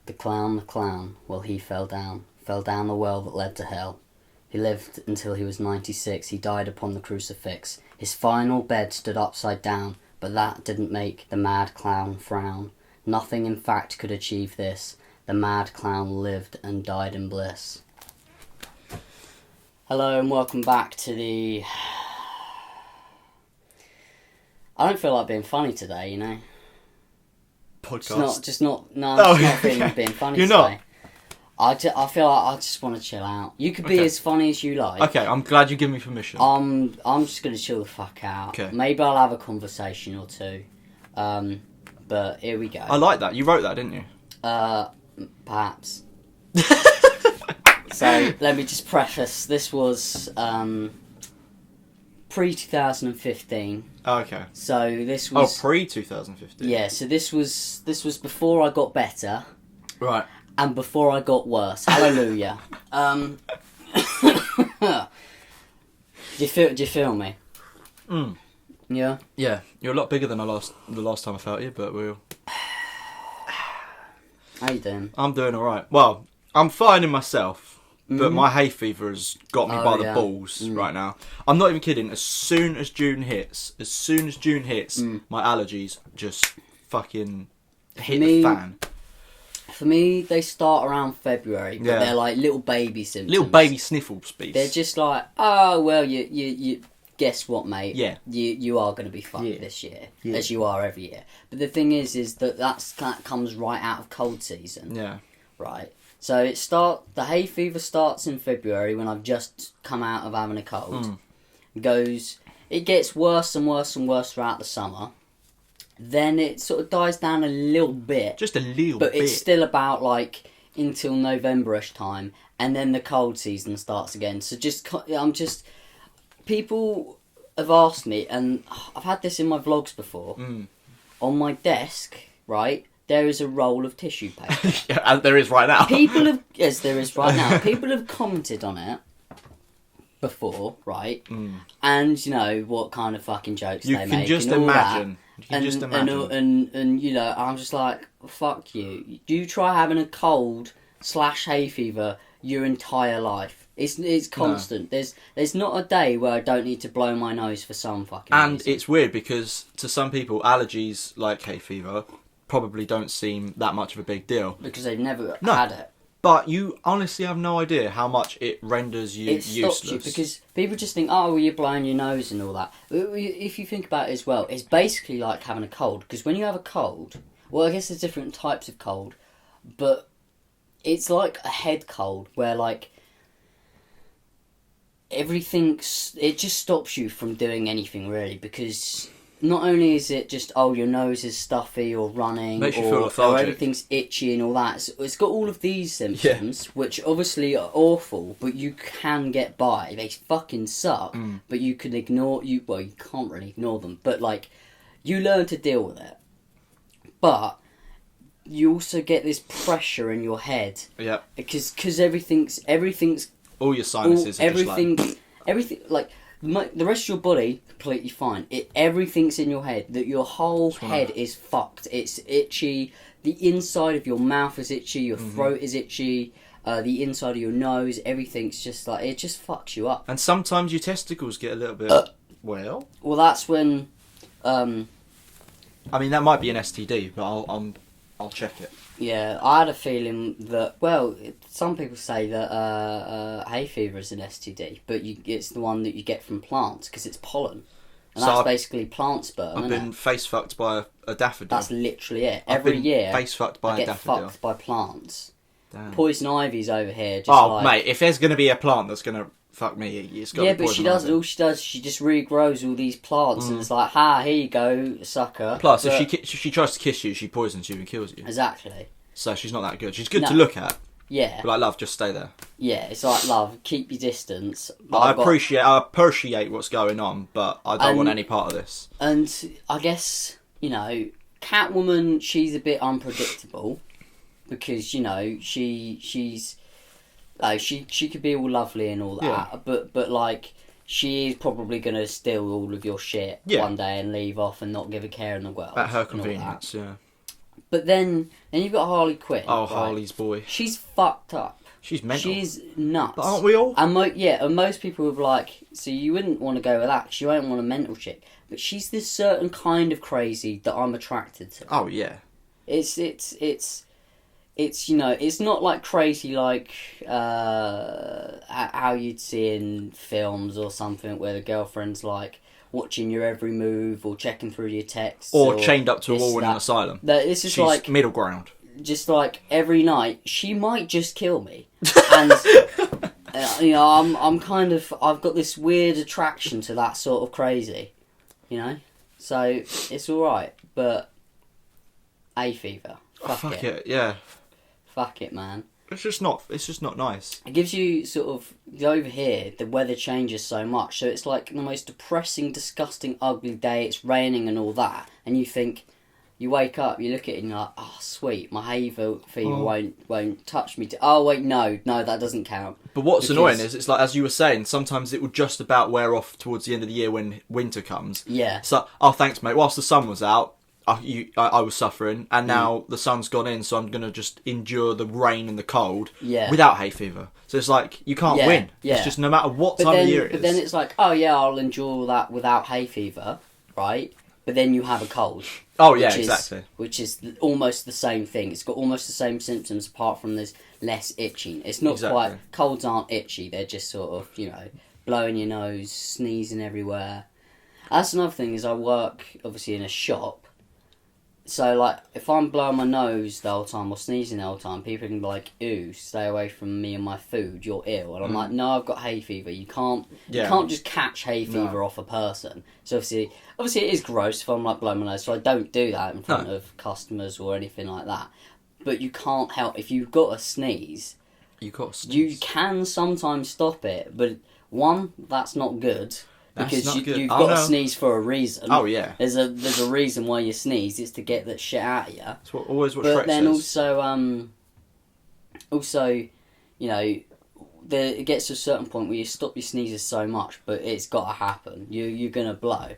the clown, well, he fell down the well that led to hell. He lived until he was 96. He died upon the crucifix. His final bed stood upside down, but that didn't make the mad clown frown. Nothing in fact could achieve this. The mad clown lived and died in bliss. Hello and welcome back to the... I don't feel like being funny today, you know. Podcast. Just not feeling like being funny You're today. not? I feel like I just want to chill out. You could be Okay. as funny as you like. Okay, I'm glad you give me permission. I'm just gonna chill the fuck out. Okay. Maybe I'll have a conversation or two. But here we go. I like that. You wrote that, didn't you? Perhaps. So let me just preface. This was pre-2015. Oh, okay. So this Oh, was pre-2015. yeah. So this was before I got better Right. and before I got worse. Hallelujah. Do you feel me? Mm. Yeah. Yeah, you're a lot bigger than the last time I felt you, but How you doing? I'm doing all right. Well, I'm finding myself, but my hay fever has got me Oh, by the yeah. balls right now. I'm not even kidding. As soon as June hits, my allergies just fucking hit Me- the fan. For me, they start around February, but Yeah. they're like little baby symptoms. Little baby sniffle speeds. They're just like, oh well, you guess what, mate? Yeah. You are going to be fucked Yeah. this year, Yeah. as you are every year. But the thing is that comes right out of cold season, Yeah. right? So the hay fever starts in February when I've just come out of having a cold. It gets worse and worse and worse throughout the summer. Then it sort of dies down a little bit. Just a little But bit. it's still about like until November-ish time, and then the cold season starts again. So people have asked me, and I've had this in my vlogs before. On my desk, right, there is a roll of tissue paper. Yeah, and there is right now. Yes, there is right now. People have commented on it before, right? And you know what kind of fucking jokes You they can make just and all imagine. that. You can just imagine. And you know, I'm just like, fuck you. Do you try having a cold / hay fever your entire life? It's constant. There's not a day where I don't need to blow my nose for some fucking And reason. it's weird because to some people, allergies like hay fever probably don't seem that much of a big deal. Because they've never No. had it. But you honestly have no idea how much it renders you It stops useless. you because people just think, oh, well, you're blowing your nose and all that. If you think about it as well, it's basically like having a cold. Because when you have a cold, well, I guess there's different types of cold, but it's like a head cold where like it just stops you from doing anything really, because not only is it just, oh, your nose is stuffy or running, Makes you or, feel or lethargic. everything's itchy and all that. It's got all of these symptoms, which obviously are awful, but you can get by. They fucking suck, but you can you can't really ignore them, but like, you learn to deal with it. But you also get this pressure in your head, Yeah. because everything's All your sinuses are just like... everything like the rest of your body completely fine. Everything's in your head. That your whole head is fucked. It's itchy. The inside of your mouth is itchy. Your throat is itchy. The inside of your nose. Everything's just like, it just fucks you up. And sometimes your testicles get a little bit... Well, That's when. I mean, that might be an STD, but I'll check it. Yeah, I had a feeling that, well, some people say that hay fever is an STD, but it's the one that you get from plants, because it's pollen. And So that's I've- basically plant sperm, I've isn't been it? face fucked by a daffodil. That's literally it. I've Every been year, face fucked by I a get daffodil. fucked by plants. Damn. Poison ivy's over here, just Oh, like... mate, if there's going to be a plant that's going to fuck me, it's got to Yeah, be but poison she does, ivy. all she does, she just regrows all these plants, and it's like, here you go, sucker. Plus, But- if she tries to kiss you, she poisons you and kills you. Exactly. So she's not that good. She's good No. to look at, Yeah. but like, love, just stay there. Yeah, it's like, love, keep your distance. But I I've got- appreciate what's going on, but I don't want any part of this. And I guess, you know, Catwoman, she's a bit unpredictable because, you know, she's she could be all lovely and all that, but like, she is probably gonna steal all of your shit one day and leave off and not give a care in the world. At her and all that. convenience, yeah. But then you've got Harley Quinn. Oh, right? Harley's boy. She's fucked up. She's mental. She's nuts. But aren't we all? And most people would be like, so you wouldn't want to go with that because you won't want a mental chick. But she's this certain kind of crazy that I'm attracted to. Oh yeah. It's you know, it's not like crazy like how you'd see in films or something where the girlfriend's like watching your every move or checking through your texts. Or chained up to a wall in an that. asylum. This is She's like middle ground. just like every night she might just kill me. And you know, I'm kind of, I've got this weird attraction to that sort of crazy, you know? So it's alright, but hay fever. Fuck it. Yeah. Fuck it, man. It's just not nice. It gives you sort of, over here, the weather changes so much, so it's like the most depressing, disgusting, ugly day, it's raining and all that, and you think, you wake up, you look at it and you're like, oh sweet, my hay fever won't touch me. Oh wait, no, that doesn't count. But what's annoying is, it's like, as you were saying, sometimes it will just about wear off towards the end of the year when winter comes. Yeah. So, oh thanks mate, whilst the sun was out, I was suffering, and now the sun's gone in, so I'm going to just endure the rain and the cold without hay fever. So it's like, you can't win. Yeah. It's just no matter what time of year it is. But then it's like, oh yeah, I'll endure that without hay fever, right? But then you have a cold. Oh yeah, exactly. Which is almost the same thing. It's got almost the same symptoms apart from there's less itching. It's not quite... Colds aren't itchy, they're just sort of, you know, blowing your nose, sneezing everywhere. That's another thing, is I work, obviously, in a shop. So, like, if I'm blowing my nose the whole time or sneezing the whole time, people can be like, ew, stay away from me and my food, you're ill. And I'm like, no, I've got hay fever. You can't just catch hay fever off a person. So, obviously it is gross if I'm, like, blowing my nose, so I don't do that in front of customers or anything like that. But you can't help, if you've got a sneeze, you can sometimes stop it, but one, that's not good. Because you've got to sneeze for a reason. Oh yeah. There's a reason why you sneeze. It's to get that shit out of you. That's always what Shrek says. But then also, you know, it gets to a certain point where you stop your sneezes so much, but it's got to happen. You're gonna blow.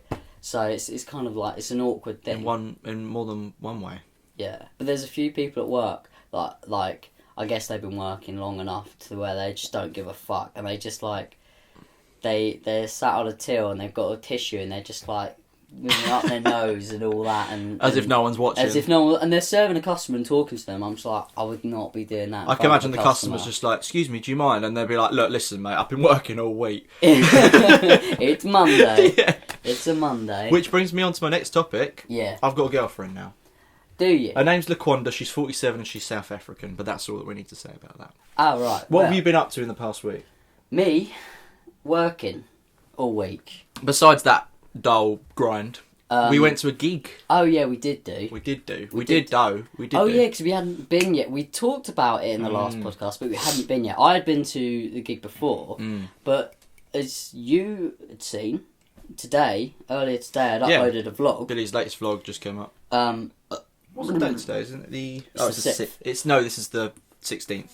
So it's kind of like, it's an awkward thing. In more than one way. Yeah, but there's a few people at work like I guess they've been working long enough to where they just don't give a fuck, and they just like. They're sat on a till and they've got a tissue and they're just like moving up their nose and all that, and if no one's watching. And they're serving a customer and talking to them. I'm just like, I would not be doing that. I can imagine the customer's just like, excuse me, do you mind? And they'll be like, look, listen, mate, I've been working all week. It's Monday. Yeah. It's a Monday. Which brings me on to my next topic. Yeah. I've got a girlfriend now. Do you? Her name's Laquanda. She's 47 and she's South African. But that's all that we need to say about that. Oh right. What have you been up to in the past week? Me. Working all week. Besides that dull grind, we went to a gig. Oh yeah, we did do. We did though. Oh yeah, because we hadn't been yet. We talked about it in the last podcast, but we hadn't been yet. I had been to the gig before, but as you had seen earlier today, I'd uploaded a vlog. Billy's latest vlog just came up. What's the date today? Isn't it it's the 6th? This is the 16th.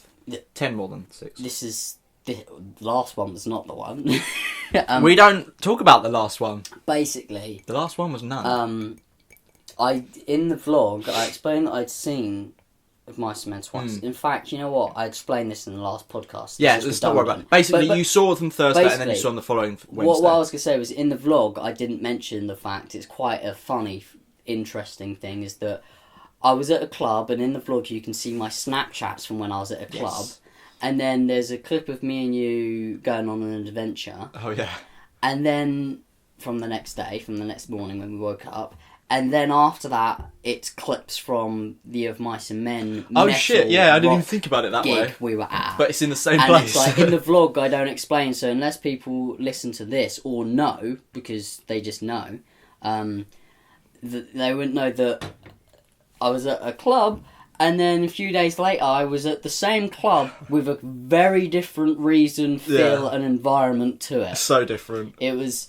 10 more than 6. This is. The last one was not the one. We don't talk about the last one. Basically, the last one was none. In the vlog, I explained that I'd seen of Mice and Men twice. In fact, you know what? I explained this in the last podcast. Yeah, let's not worry about it. Basically, you saw them Thursday and then you saw them the following Wednesday. What I was going to say was, in the vlog, I didn't mention the fact, it's quite a funny, interesting thing, is that I was at a club, and in the vlog you can see my Snapchats from when I was at a club. Yes. And then there's a clip of me and you going on an adventure. Oh, yeah. And then from the next morning when we woke up. And then after that, it's clips from the Of Mice and Men. Oh, shit, yeah, I didn't even think about it that way. We were at. But it's in the same place. It's like, in the vlog, I don't explain, so unless people listen to this or know, because they just know, they wouldn't know that I was at a club. And then a few days later, I was at the same club with a very different reason, feel, and environment to it. So different. It was,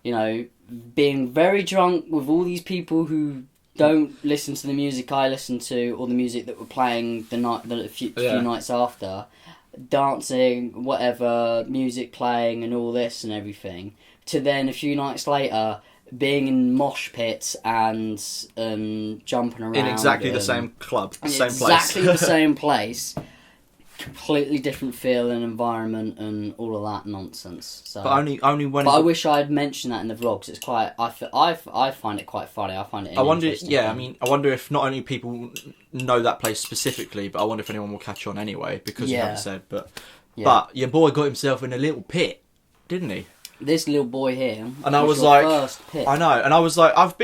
you know, being very drunk with all these people who don't listen to the music I listen to, or the music that were playing the few nights after, dancing, whatever, music playing and all this and everything, to then a few nights later being in mosh pits and jumping around in exactly the same club, same place. Exactly the same place. Completely different feel and environment and all of that nonsense. So, but only when. But I wish I had mentioned that in the vlog. 'Cause it's quite. I find it quite funny. I find it. I wonder. Yeah, I mean, I wonder if not only people know that place specifically, but I wonder if anyone will catch on anyway because you haven't said. But your boy got himself in a little pit, didn't he? This little boy here. And I was like, I know, and I was like, I've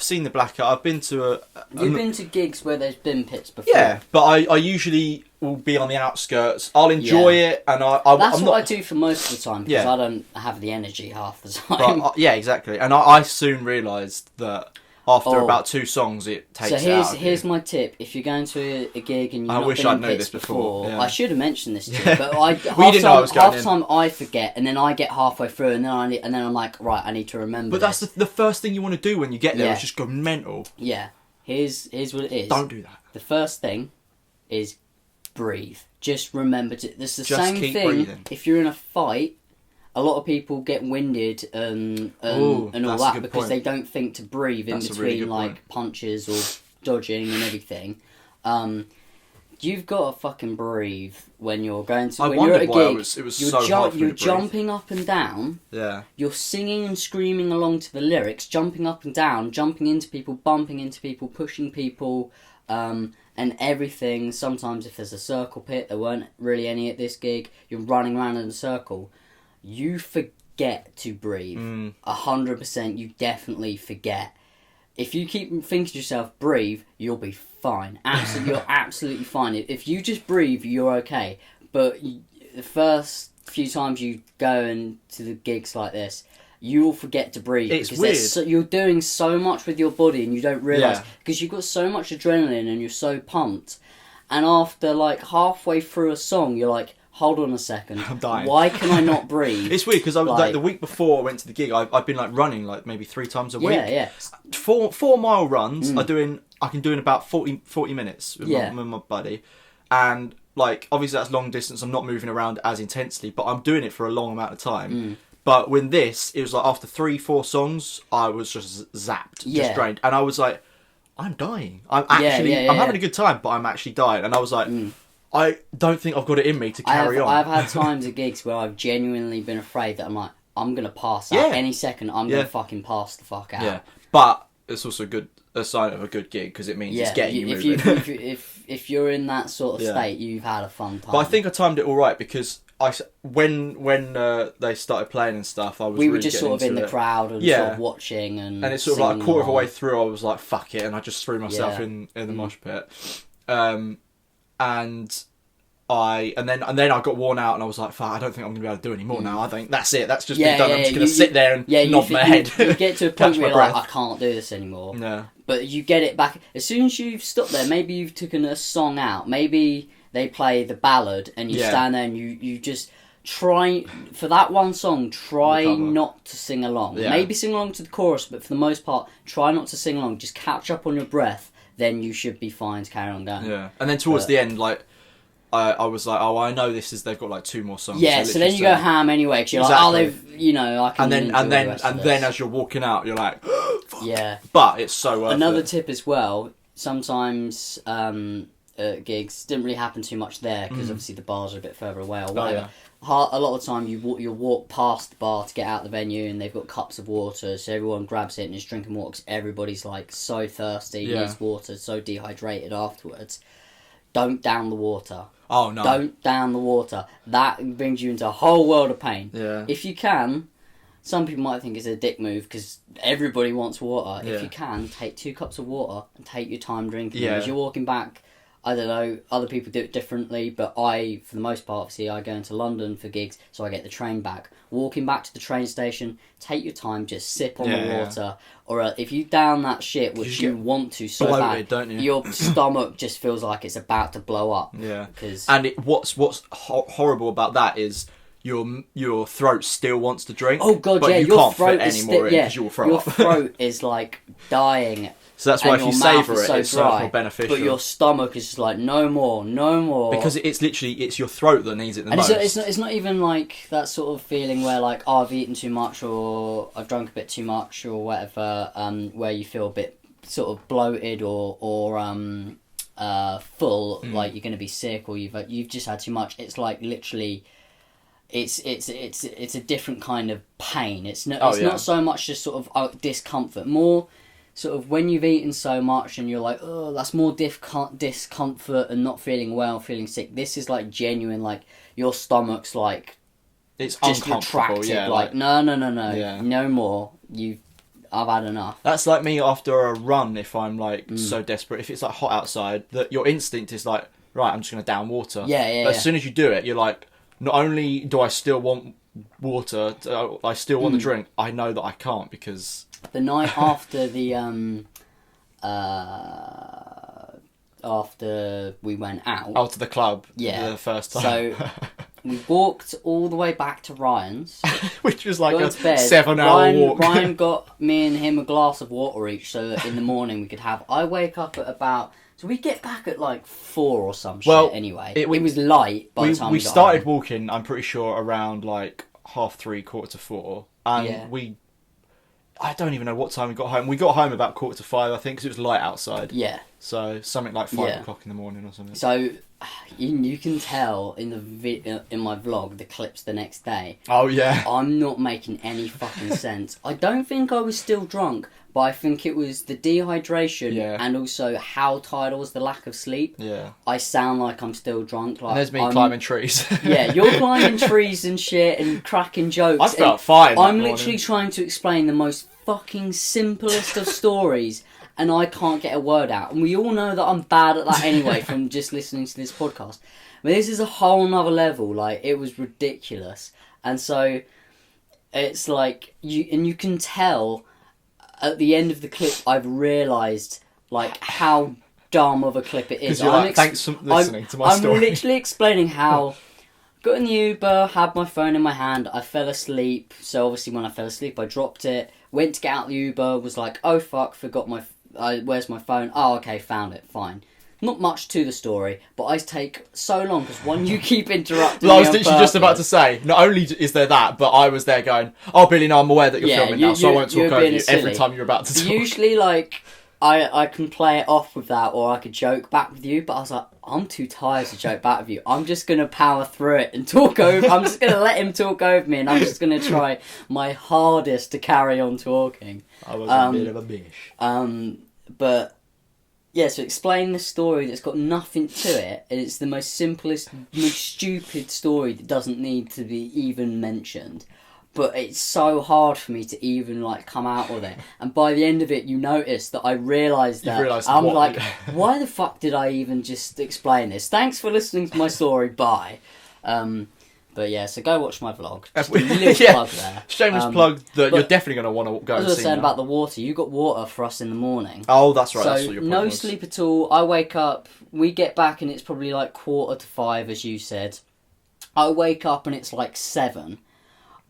seen the Blackout. I've been to You've been to gigs where there's been pits before. Yeah, but I usually will be on the outskirts. I'll enjoy it, and that's I'm what not... I do for most of the time because I don't have the energy half the time. But, yeah, exactly. And I soon realised that after about 2 songs, it takes it out. So here's my tip: if you're going to a gig and you've not been in pits before, yeah. I should have mentioned this to you, but half time I forget, and then I get halfway through, and then I'm like, right, I need to remember. But that's the first thing you want to do when you get there. Is just go mental. Yeah. Here's what it is. Don't do that. The first thing is breathe. Just remember to. This is the just same keep thing. Breathing. If you're in a fight, a lot of people get winded and all that because they don't think to breathe in between punches or dodging and everything. You've got to fucking breathe when you're going to. When you're at a gig, you're jumping up and down. Yeah. You're singing and screaming along to the lyrics, jumping up and down, jumping into people, bumping into people, pushing people, and everything. Sometimes if there's a circle pit, there weren't really any at this gig. You're running around in a circle. You forget to breathe. 100%. You definitely forget. If you keep thinking to yourself, breathe, you'll be fine. You're absolutely fine. If you just breathe, you're okay. But the first few times you go into the gigs like this, you will forget to breathe. It's weird. You're doing so much with your body and you don't realise. Because you've got so much adrenaline and you're so pumped. And after halfway through a song, you're like, hold on a second. I'm dying. Why can I not breathe? It's weird because I was the week before I went to the gig, I've been running maybe 3 times a week. Yeah. 4-mile runs. I can do in about 40 minutes with my buddy, and obviously that's long distance. I'm not moving around as intensely, but I'm doing it for a long amount of time. But when it was after 3-4 songs, I was just zapped, just drained, and I was like, I'm dying. I'm actually I'm having a good time, but I'm actually dying, and I was like. I don't think I've got it in me to carry on. I've had times at gigs where I've genuinely been afraid that I'm like, I'm going to pass out. Any second, I'm going to fucking pass the fuck out. Yeah, but it's also a sign of a good gig because it means it's getting you moving. If you're in that sort of state, you've had a fun time. But I think I timed it all right because when they started playing and stuff, we were just sort of in the crowd and sort of watching and it's sort of a quarter of a way through, I was like, fuck it, and I just threw myself in the mosh pit. And then I got worn out and I was like, fuck, I don't think I'm going to be able to do any more now. I think that's it. That's just been done. I'm just going to sit there and nod my head. You get to a point where you're like, I can't do this anymore. No. But you get it back. As soon as you've stopped there, maybe you've taken a song out. Maybe they play the ballad and you stand there and you just try, for that one song, not to sing along. Yeah. Maybe sing along to the chorus, but for the most part, try not to sing along. Just catch up on your breath. Then you should be fine to carry on going. Yeah, and then towards the end, I was like, I know they've got 2 more songs. Yeah, so then you go ham anyway, because you're like, I can. And then as you're walking out, you're like, fuck. Yeah. But it's so worth Another it. tip as well. Sometimes gigs didn't really happen too much there because obviously the bars are a bit further away or whatever. A lot of the time you walk past the bar to get out the venue and they've got cups of water, so everyone grabs it and is drinking water because everybody's so thirsty, needs water, so dehydrated afterwards. Don't down the water. Oh no. Don't down the water. That brings you into a whole world of pain. Yeah. If you can, some people might think it's a dick move because everybody wants water. Yeah. If you can, take 2 cups of water and take your time drinking. Yeah. As you're walking back, I don't know, other people do it differently, but I, for the most part, obviously, I go into London for gigs, so I get the train back. Walking back to the train station, take your time, just sip on the water. Or if you down that shit, which you want to so bloated, bad, don't you? Your stomach just feels like it's about to blow up. Yeah. And what's horrible about that is your throat still wants to drink. Oh god, but you your can't throat fit is anymore because you'll throw up. Your throat is dying So that's why and if you your mouth savour is it, it's so much more beneficial. But your stomach is just like, no more. Because it's literally, it's your throat that needs it the most. It's not even like that sort of feeling where like, oh, I've eaten too much or I've drunk a bit too much or whatever, where you feel a bit sort of bloated or full, like you're going to be sick or you've just had too much. It's like literally... It's a different kind of pain. It's not so much just sort of discomfort. More sort of when you've eaten so much and you're like, oh, that's more discomfort and not feeling well, feeling sick. This is like genuine, like your stomach's like it's just uncomfortable. retracted. Yeah, like no, yeah. no more. I've had enough. That's like me after a run. If I'm like so desperate, if it's like hot outside, that your instinct is like, right, I'm just gonna down water. Yeah. But as soon as you do it, you're like, not only do I still want water, I still want the drink. I know that I can't because the night after the after we went out to the club, yeah, the first time. So we walked all the way back to Ryan's, which was like a 7-hour walk. Ryan got me and him a glass of water each, so that in the morning we could have. I wake up at about. So we get back at like 4 or some shit anyway. It was light by the time we got started home. walking, I'm pretty sure, around like 3:30, 4:45. And I don't even know what time we got home. We got home about 4:45, I think, because it was light outside. Yeah. So something like 5 o'clock in the morning or something. So you can tell in in my vlog, the clips the next day. Oh, yeah. I'm not making any fucking sense. I don't think I was still drunk, but I think it was the dehydration and also how tired I was, the lack of sleep. Yeah. I sound like I'm still drunk. Like, and there's me climbing trees. Yeah, you're climbing trees and shit and cracking jokes. I felt fine. I'm literally trying to explain the most fucking simplest of stories, and I can't get a word out. And we all know that I'm bad at that anyway from just listening to this podcast. But this is a whole nother level. Like, it was ridiculous. And so it's like you can tell at the end of the clip I've realised like how dumb of a clip it is. Thanks for listening to my story. I'm literally explaining how got in the Uber, had my phone in my hand, I fell asleep. So obviously when I fell asleep I dropped it, went to get out the Uber, was like, oh fuck, forgot where's my phone? Oh okay, found it, fine. Not much to the story, but I take so long because one, you keep interrupting me. I was literally just about to say, not only is there that, but I was there going, oh Billy, no, I'm aware that you're filming now, so I won't talk over you every time you're about to talk. Usually, like, I can play it off with that, or I could joke back with you, but I was like, I'm too tired to joke back with you. I'm just going to power through it and talk over. I'm just going to let him talk over me, and I'm just going to try my hardest to carry on talking. I was a bit of a bish. But yeah, so explain the story that's got nothing to it, and it's the most simplest, most stupid story that doesn't need to be even mentioned. But it's so hard for me to even like come out with it. And by the end of it, you notice that I realised that I'm like, why the fuck did I even just explain this? Thanks for listening to my story. Bye. But yeah, so go watch my vlog. Just a little plug there. Shameless plug that you're definitely going to want to go and see. I was saying about the water. You got water for us in the morning. Oh, that's right. So that's what your point no was. sleep at all. I wake up. We get back and it's probably like 4:45, as you said. I wake up and it's like 7.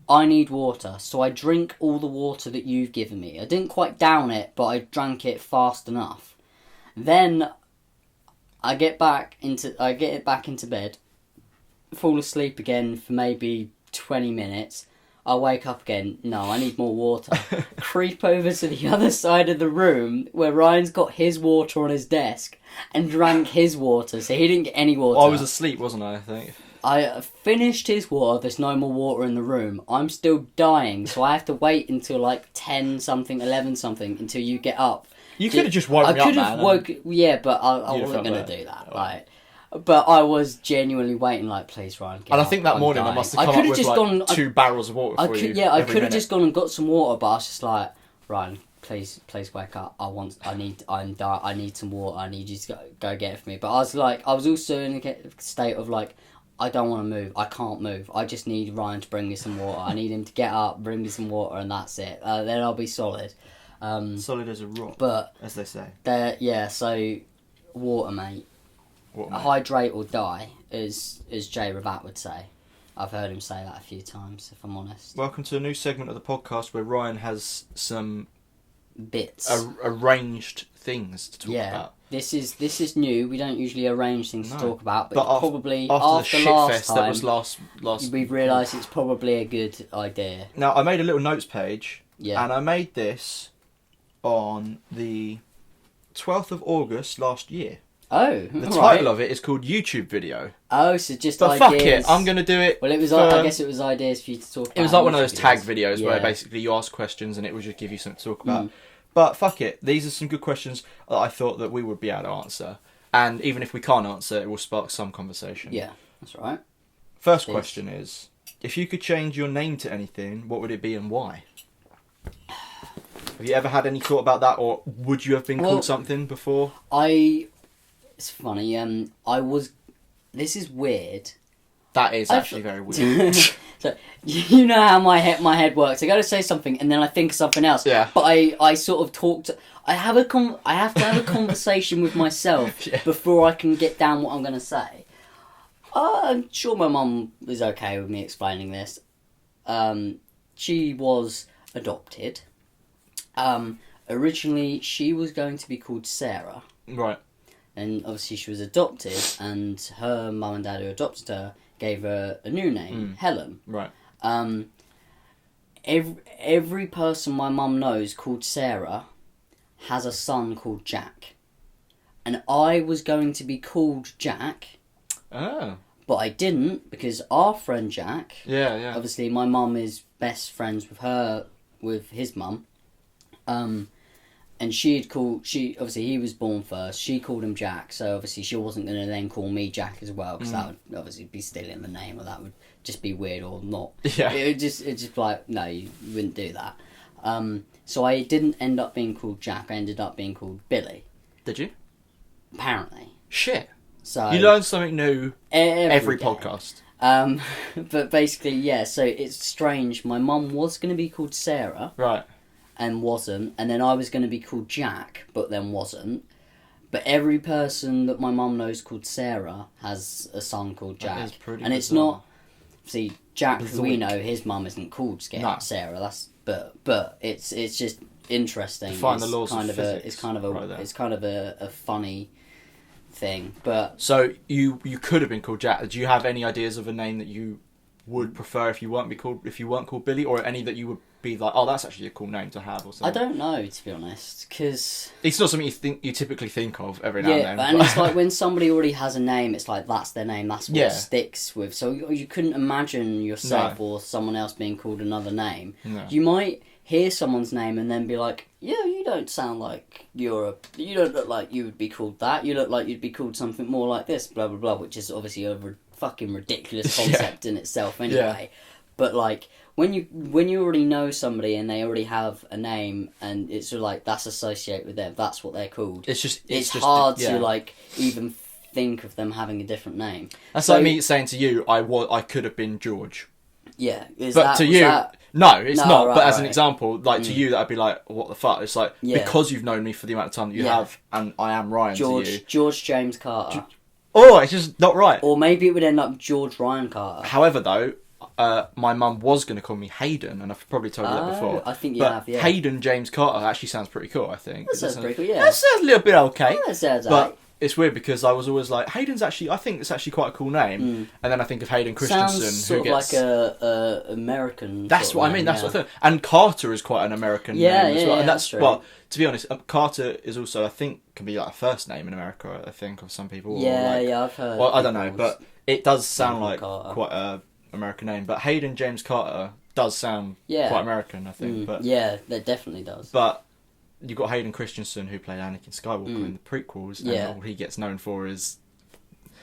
I need water, so I drink all the water that you've given me. I didn't quite down it, but I drank it fast enough. Then I get it back into bed, fall asleep again for maybe 20 minutes. I wake up again. No, I need more water. Creep over to the other side of the room where Ryan's got his water on his desk and drank his water, so he didn't get any water. I was asleep, wasn't I think? I finished his water, there's no more water in the room. I'm still dying, so I have to wait until like 10 something, 11 something, until you get up. You could have just woke me up, man. Yeah, but I wasn't going to do that. Like, but I was genuinely waiting, like, please, Ryan, get And up, I think that morning I must have come up with like 2 barrels of water for you. Yeah, I could have just gone and got some water, but I was just like, Ryan, please wake up. I need some water. I need you to go get it for me. But I was also in a state of like, I don't want to move. I can't move. I just need Ryan to bring me some water. I need him to get up, bring me some water, and that's it. Then I'll be solid. Solid as a rock, but as they say. So water, mate. Hydrate or die, as Jay Rabat would say. I've heard him say that a few times, if I'm honest. Welcome to a new segment of the podcast where Ryan has some bits, arranged things to talk about. This is new. We don't usually arrange things to talk about, but probably after the last shitfest time that was last we've realised it's probably a good idea. Now, I made a little notes page, Yeah. and I made this on the 12th of August last year. Oh, The title of it is called YouTube Video. Oh, so just But ideas. fuck it, I'm going to do it. Well, it was. for- I guess it was ideas for you to talk about. It was like one of those YouTube tag videos where Yeah. basically you ask questions and it would just give you something to talk about. But fuck it, these are some good questions that I thought that we would be able to answer. And even if we can't answer, it will spark some conversation. Yeah, that's right. First question is, if you could change your name to anything, what would it be and why? Have you ever had any thought about that, or would you have been called something before? It's funny. This is weird. That is actually very weird. So you know how my head works. I go to say something and then I think of something else. Yeah. But I sort of talk to. I have to have a conversation with myself before I can get down what I'm going to say. I'm sure my mum is okay with me explaining this. She was adopted. Originally, she was going to be called Sarah. Right. And obviously she was adopted, and her mum and dad who adopted her gave her a new name, Helen. Right. Every person my mum knows called Sarah has a son called Jack. And I was going to be called Jack, Oh. but I didn't, because our friend Jack, Yeah. obviously my mum is best friends with his mum, and obviously he was born first, she called him Jack, so obviously she wasn't going to then call me Jack as well, because that would obviously be stealing the name, or that would just be weird, or not. Yeah. It'd just be like, no, you wouldn't do that. So I didn't end up being called Jack, I ended up being called Billy. Did you? Apparently. Shit. So You learn something new every day. podcast. But basically, yeah, so it's strange. My mum was going to be called Sarah. Right. And wasn't. And then I was going to be called Jack, but then wasn't. But every person that my mum knows called Sarah has a son called Jack. That is pretty and it's bizarre. not... See, Jack, who we Bizarre. know, his mum isn't called No. Sarah. But it's just interesting. Define the It's laws kind of a, physics It's kind of a right there. it's kind of a funny thing. But So you could have been called Jack. Do you have any ideas of a name that you would prefer if you weren't called Billy, or any that you would be like, oh, that's actually a cool name to have, or something? I don't know, to be honest, because It's not something you typically think of every now yeah, and then. and it's like when somebody already has a name, it's like that's their name, that's what Yeah. it sticks with. So you couldn't imagine yourself or someone else being called another name. No. You might hear someone's name and then be like, yeah, you don't sound like you don't look like you would be called that. You look like you'd be called something more like this, blah blah blah, which is obviously a fucking ridiculous concept in itself anyway. But like when you already know somebody and they already have a name and it's sort of like that's associated with them, that's what they're called. It's just hard yeah. to like even think of them having a different name. That's So- like me saying to you, I could have been George. Yeah, But to you, no, it's No, not. right, But as an right. example, like to you, that'd be like, what the fuck? It's like Yeah. because you've known me for the amount of time that you Yeah. have, and I am Ryan to you. George James Carter, Oh, it's just not right. or maybe it would end up George Ryan Carter. However, though, my mum was going to call me Hayden, and I've probably told you that before. I think you but have, yeah. Hayden James Carter actually sounds pretty cool, I think. That sounds pretty cool, yeah. That sounds a little bit okay. Yeah, that sounds but alright. it's weird because I was always like, Hayden's actually, I think it's actually quite a cool name. And then I think of Hayden Christensen, Sounds sort who of gets... like a American. That's sort what of I mean. name, That's yeah. what I think. And Carter is quite an American Yeah, name as yeah, well. yeah, And that's that's true. well, to be honest, Carter is also, I think, can be like a first name in America. I think of some people. or Yeah, like, yeah, I've heard. Well, I don't know, people's- but it does sound Michael like Carter. quite a American name. But Hayden James Carter does sound quite American, I think. But yeah, that definitely does. but you've got Hayden Christensen who played Anakin Skywalker in the prequels, and Yeah. all he gets known for is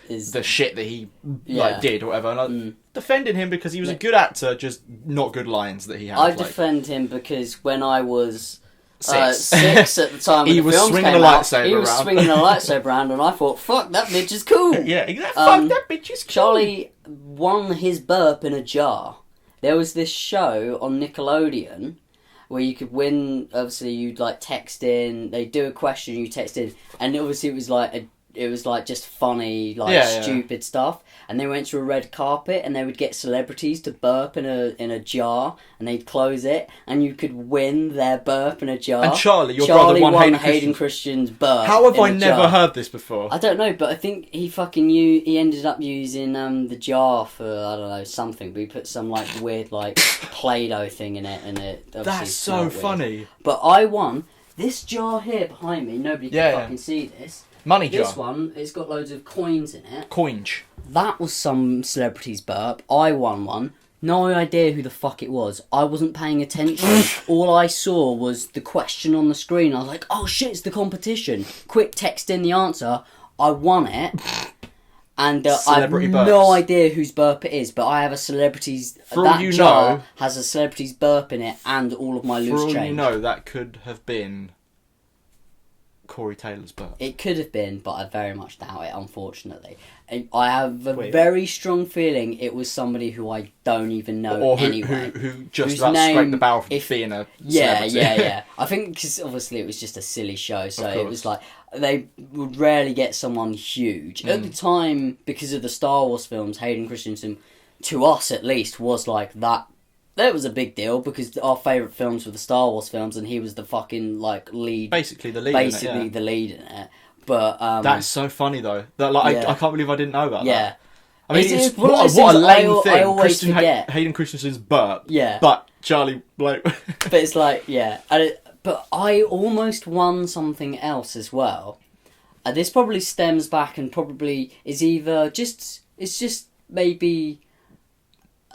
Is the shit that he Yeah. like did or whatever. And I'm defending him because he was a good actor, just not good lines that he had. I like, defend him because when I was 6. 6 at the time, He when the was films swinging came a out, lightsaber he was around. swinging a lightsaber around, and I thought, "Fuck, that bitch is cool." Yeah, exactly. Um, Fuck, that bitch is cool. Charlie won his burp in a jar. There was this show on Nickelodeon where you could win. Obviously, you'd like text in. They do a question, you text in, and obviously it was like it was like just funny, like Yeah, stupid stuff. And they went to a red carpet, and they would get celebrities to burp in a jar, and they'd close it, and you could win their burp in a jar. And Charlie, your brother, won Hayden Christian's burp. How have in I a never jar. heard this before? I don't know, but I think he ended up using the jar for, I don't know, something. But he put some like weird like Play-Doh thing in it, and it obviously That's so smelled weird. funny. But I won this jar here behind me. Nobody can fucking see this. Money jar. This one, it's got loads of coins in it. Coinge. That was some celebrity's burp. I won one. No idea who the fuck it was. I wasn't paying attention. All I saw was the question on the screen. I was like, oh shit, it's the competition. Quick, text in the answer. I won it. And I have Celebrity no burps. idea whose burp it is, but I have a celebrity's... For all that you jar know- has a celebrity's burp in it and all of my For loose all change. you know, that could have been Corey Taylor's burp. It could have been, but I very much doubt it, unfortunately. And I have a Wait. very strong feeling it was somebody who I don't even know Or who, anyway. who just Whose about scraped name, the barrel from if- being a Yeah, celebrity. yeah. I think because obviously it was just a silly show, so Of it course. was like they would rarely get someone huge. At the time, because of the Star Wars films, Hayden Christensen, to us at least, was like that. That was a big deal because our favourite films were the Star Wars films, and he was the fucking like lead, Basically the lead basically in it, yeah. the lead in it. But That's so funny though. That like Yeah. I can't believe I didn't know about yeah. that. I mean, It's it's one of what, those what a things lame I thing. always forget. Hayden Christensen's burp. Yeah. But Charlie Bloke. But it's like, yeah. But I almost won something else as well. This probably stems back and probably is either just... It's just maybe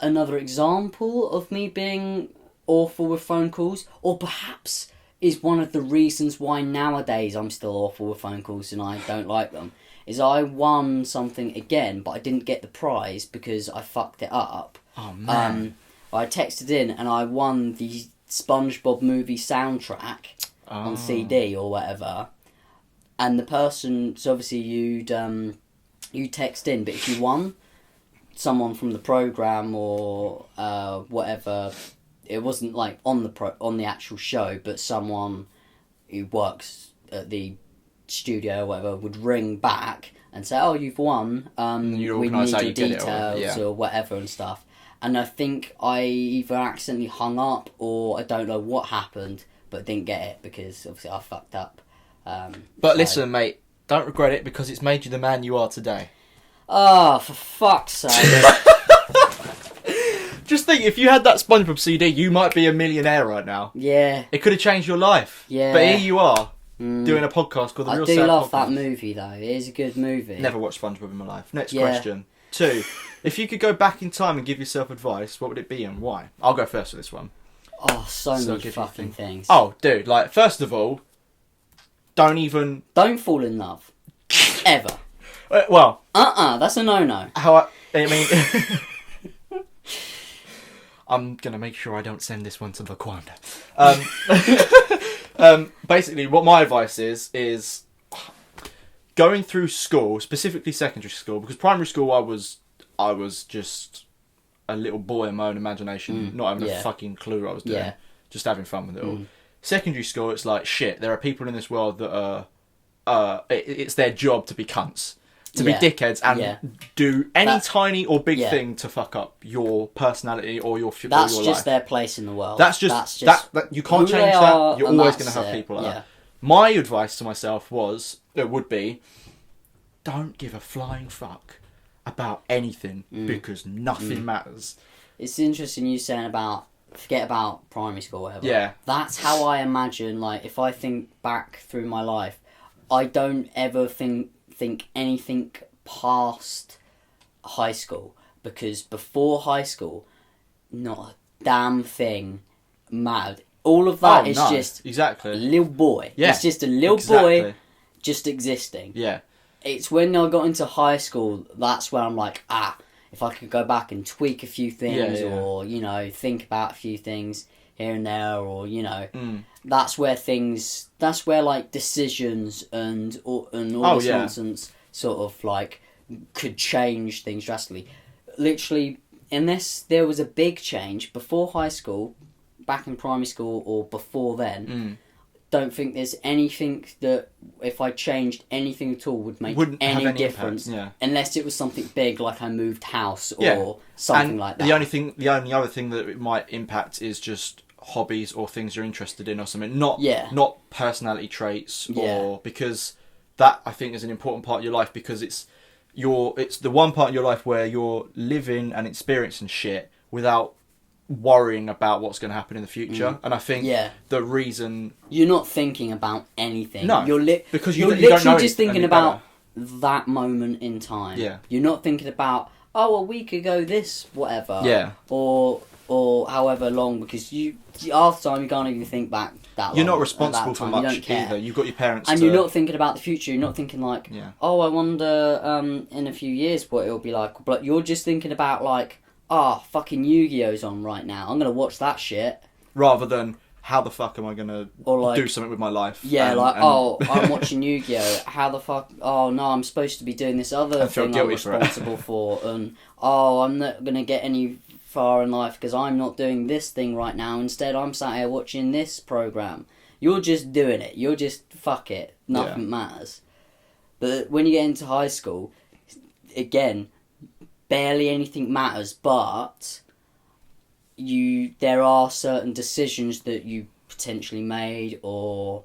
another example of me being awful with phone calls. Or perhaps is one of the reasons why nowadays I'm still awful with phone calls and I don't like them. Is I won something again, but I didn't get the prize because I fucked it up. Oh man. I texted in and I won the SpongeBob movie soundtrack on Oh. CD or whatever. And the person, so obviously you text in, but if you won, someone from the program or whatever, it wasn't like on the actual show, but someone who works at the studio or whatever would ring back and say, "Oh, you've won. You We organise need how your you get it, or- details yeah. or whatever and stuff." And I think I either accidentally hung up or I don't know what happened, but didn't get it because obviously I fucked up. But so- listen, mate, don't regret it because it's made you the man you are today. Oh, for fuck's sake! Just think, if you had that SpongeBob CD, you might be a millionaire right now. Yeah, It could have changed your life. Yeah. But here you are, doing a podcast called The I Real do Sad love Podcast. that movie though. It is a good movie. Never watched SpongeBob in my life. Next Yeah. question. 2. If you could go back in time and give yourself advice, what would it be and why? I'll go first for this one. Oh, so So I'll many give you fucking a thing. things. Oh, dude, like, first of all, don't even... Don't fall in love. Ever. Well, That's a no-no. how I mean... I'm going to make sure I don't send this one to the Kwanda. Basically, what my advice is going through school, specifically secondary school, because primary school I was just a little boy in my own imagination, not having yeah. a fucking clue what I was doing, Yeah. just having fun with it all. Secondary school, it's like, shit, there are people in this world that are, it's their job to be cunts. To Yeah. be dickheads and Yeah. do any That- tiny or big yeah. thing to fuck up your personality or your future. That's or your just life. their place in the world. That's just that you can't who change they that. are, You're and always that's going to have it. people like Yeah. that. My advice to myself would be, don't give a flying fuck about anything because nothing matters. It's interesting you saying about forget about primary school or whatever. Yeah. That's how I imagine, like, if I think back through my life, I don't ever think anything past high school, because before high school, not a damn thing mattered. All of that is just a exactly. little boy. Yeah, It's just a little exactly. boy just existing. Yeah, It's when I got into high school, that's where I'm like, if I could go back and tweak a few things Yeah. or, think about a few things here and there or, that's where like decisions and all this yeah. nonsense sort of like could change things drastically. Literally, there was a big change before high school, back in primary school or before then. don't think there's anything that if I changed anything at all would make any difference. Impact, unless it was something big like I moved house or something like that. The only other thing that it might impact is just hobbies or things you're interested in or something. Not personality traits or because that I think is an important part of your life because it's the one part of your life where you're living and experiencing shit without worrying about what's going to happen in the future. And I think the reason you're not thinking about anything. No, because you literally don't know just thinking about that moment in time. Yeah. You're not thinking about a week ago this whatever. Yeah. Or however long because you half the time you can't even think back that long. You're not responsible for much you don't care. either. You've got your parents and you're not thinking about the future. You're not thinking like, I wonder in a few years what it'll be like. But you're just thinking about like, fucking Yu-Gi-Oh's on right now. I'm gonna watch that shit. Rather than how the fuck am I gonna do something with my life? Yeah, I'm watching Yu-Gi-Oh. How the fuck? Oh no, I'm supposed to be doing this other thing I'm responsible for, and I'm not gonna get any far in life because I'm not doing this thing right now. Instead, I'm sat here watching this program. You're just doing it. You're just fuck it. Nothing matters. But when you get into high school, again, barely anything matters. But there are certain decisions that you potentially made or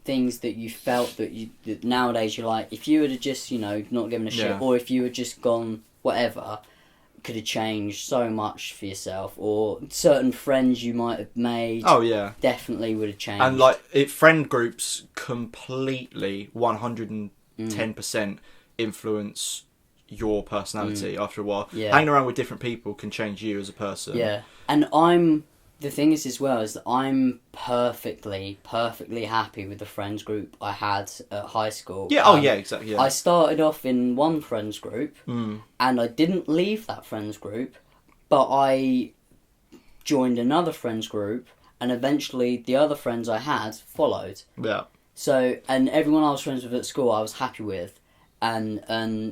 things that you felt that nowadays you're like, if you would have just not given a shit, or if you had just gone whatever, could have changed so much for yourself, or certain friends you might have made definitely would have changed. And like friend groups completely 110% influence your personality after a while. Hanging around with different people can change you as a person. And the thing is as well is that I'm perfectly happy with the friends group I had at high school. Exactly. I started off in one friends group and I didn't leave that friends group, but I joined another friends group and eventually the other friends I had followed. Yeah. So, and everyone I was friends with at school I was happy with, and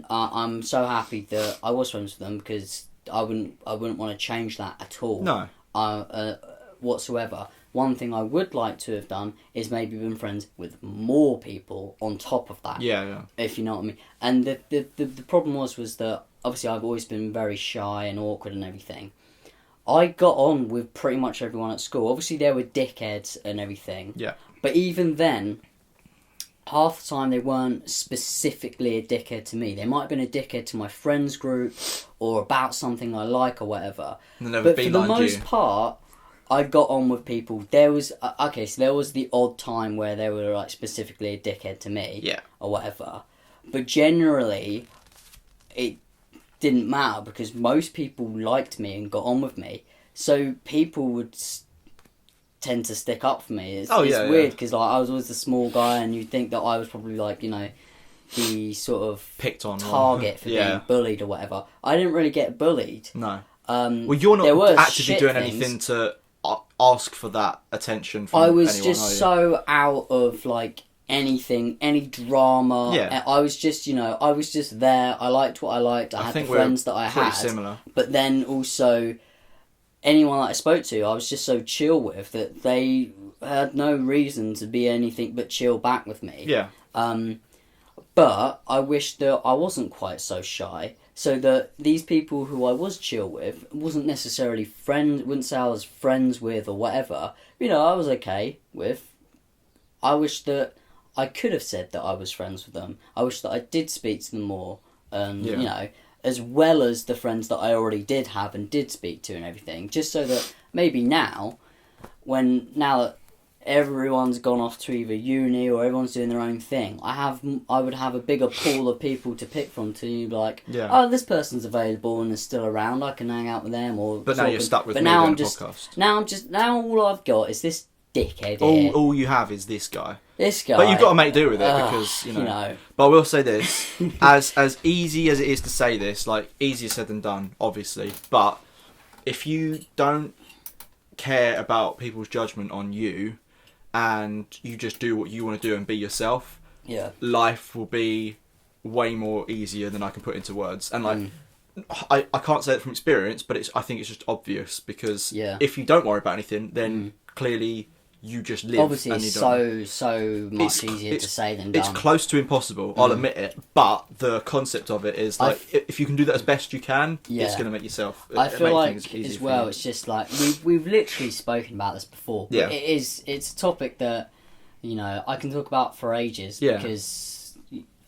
I'm so happy that I was friends with them because I wouldn't want to change that at all. No. Whatsoever. One thing I would like to have done is maybe been friends with more people on top of that. Yeah. If you know what I mean. And the problem was that obviously I've always been very shy and awkward and everything. I got on with pretty much everyone at school. Obviously there were dickheads and everything. Yeah. But even then, half the time they weren't specifically a dickhead to me. They might have been a dickhead to my friends group or about something I like or whatever. But for the most part, I got on with people. There was there was the odd time where they were like specifically a dickhead to me, or whatever. But generally, it didn't matter because most people liked me and got on with me. So people would tend to stick up for me. It's weird because like I was always the small guy, and you'd think that I was probably like the sort of picked on target for being bullied or whatever. I didn't really get bullied. No. Well, you're not actively doing anything to ask for that attention from I was anyone, just so out of like anything, any drama. Yeah. I was just I was just there. I liked what I liked. I had the friends that I had. Similar. But then also anyone that I spoke to, I was just so chill with that they had no reason to be anything but chill back with me. Yeah. But I wish that I wasn't quite so shy, so that these people who I was chill with wasn't necessarily wouldn't say I was friends with or whatever. I was okay with. I wish that I could have said that I was friends with them. I wish that I did speak to them more, and as well as the friends that I already did have and did speak to and everything, just so that maybe now that everyone's gone off to either uni or everyone's doing their own thing, I would have a bigger pool of people to pick from to be like, this person's available and is still around, I can hang out with them. But now you're stuck with me doing a podcast. Now all I've got is this dickhead here. All you have is this guy. This guy. But you've got to make do with it because, But I will say this, as easy as it is to say this, like, easier said than done, obviously, but if you don't care about people's judgment on you, and you just do what you want to do and be yourself, life will be way more easier than I can put into words. And like, I can't say it from experience, but I think it's just obvious because if you don't worry about anything, then clearly you just live. Obviously, and you it's don't. so much easier to say than done. It's close to impossible, I'll admit it, but the concept of it is like, if you can do that as best you can, it's going to make yourself. I feel like as well, it's just like we've literally spoken about this before. But it's a topic that, you know, I can talk about for ages because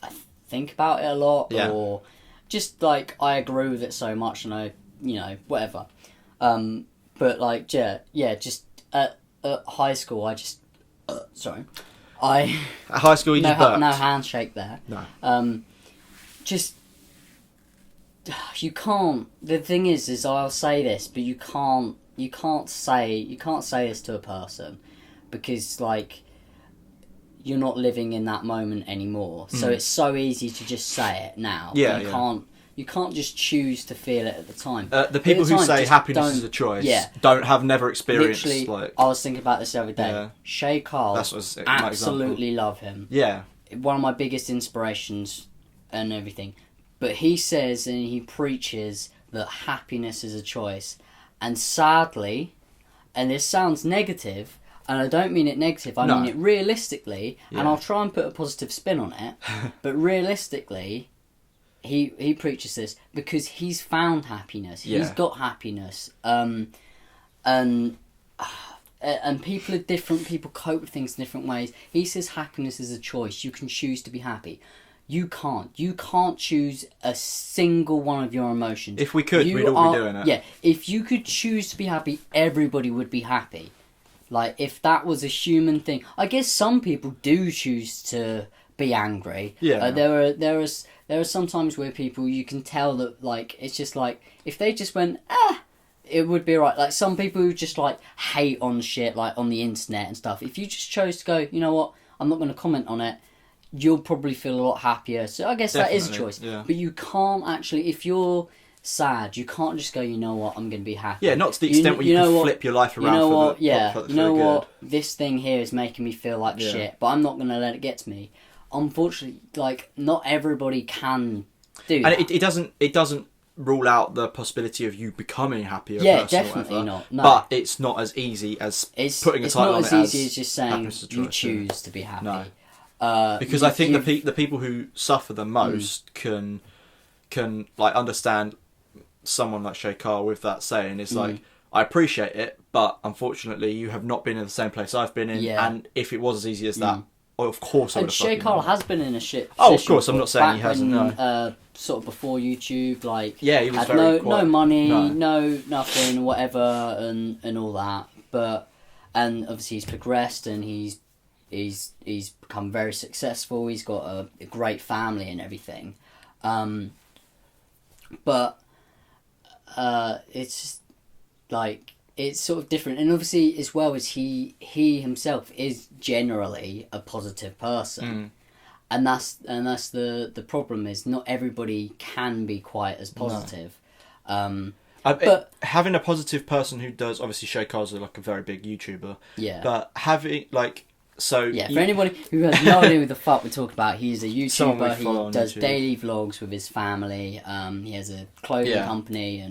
I think about it a lot, or just like I agree with it so much, and I, you know, whatever. But like, just at high school, I just at high school you just burped. No handshake there. No. Just you can't. The thing is I'll say this, but you can't say this to a person because like you're not living in that moment anymore. So it's so easy to just say it now. You can't just choose to feel it at the time. The people who say happiness is a choice don't have never experienced. Literally, like, I was thinking about this the other day. Yeah. Shay Carl, absolutely love him. Yeah. One of my biggest inspirations and everything. But he says and he preaches that happiness is a choice. And sadly, and this sounds negative, and I don't mean it negative, I mean it realistically, and I'll try and put a positive spin on it, but realistically, he preaches this because he's found happiness. He's got happiness. And people are different, people cope with things in different ways. He says happiness is a choice. You can choose to be happy. You can't choose a single one of your emotions. If we could, we'd all be doing it. Yeah, if you could choose to be happy, everybody would be happy. Like, if that was a human thing. I guess some people do choose to be angry. Yeah. There are some times where people, you can tell that, like, it's just like, if they just went, it would be right. Like, some people who just, like, hate on shit, like, on the internet and stuff. If you just chose to go, you know what, I'm not going to comment on it, you'll probably feel a lot happier. So I guess that is a choice. Yeah. But you can't actually, if you're sad, you can't just go, you know what, I'm going to be happy. Yeah, not to the extent where you can flip your life around. You know what, for you know what, this thing here is making me feel like shit, but I'm not going to let it get to me. Unfortunately, like, not everybody can do that. And it doesn't rule out the possibility of you becoming happier. Yeah, definitely not. No. But it's not as easy as putting a title on it. It's not as easy as just saying you choose to be happy. No. Because I think the people who suffer the most can like understand someone like Shay Carl with that saying. It's like, I appreciate it, but unfortunately you have not been in the same place I've been in, and if it was as easy as that, of course I would have. And Shay Carl has been in a shit. Oh, of course, I'm not saying he hasn't. No. Sort of before YouTube, like, he was had very no money, no nothing, whatever, and all that. But obviously he's progressed and he's become very successful. He's got a great family and everything. But it's just, like, it's sort of different, and obviously as well as he himself is generally a positive person, and that's the problem is not everybody can be quite as positive. But having a positive person who does, obviously Shay Carl's like a very big YouTuber, but having like. So for anybody who has no idea what the fuck we're talking about, he's a YouTuber. He does daily vlogs with his family. He has a clothing company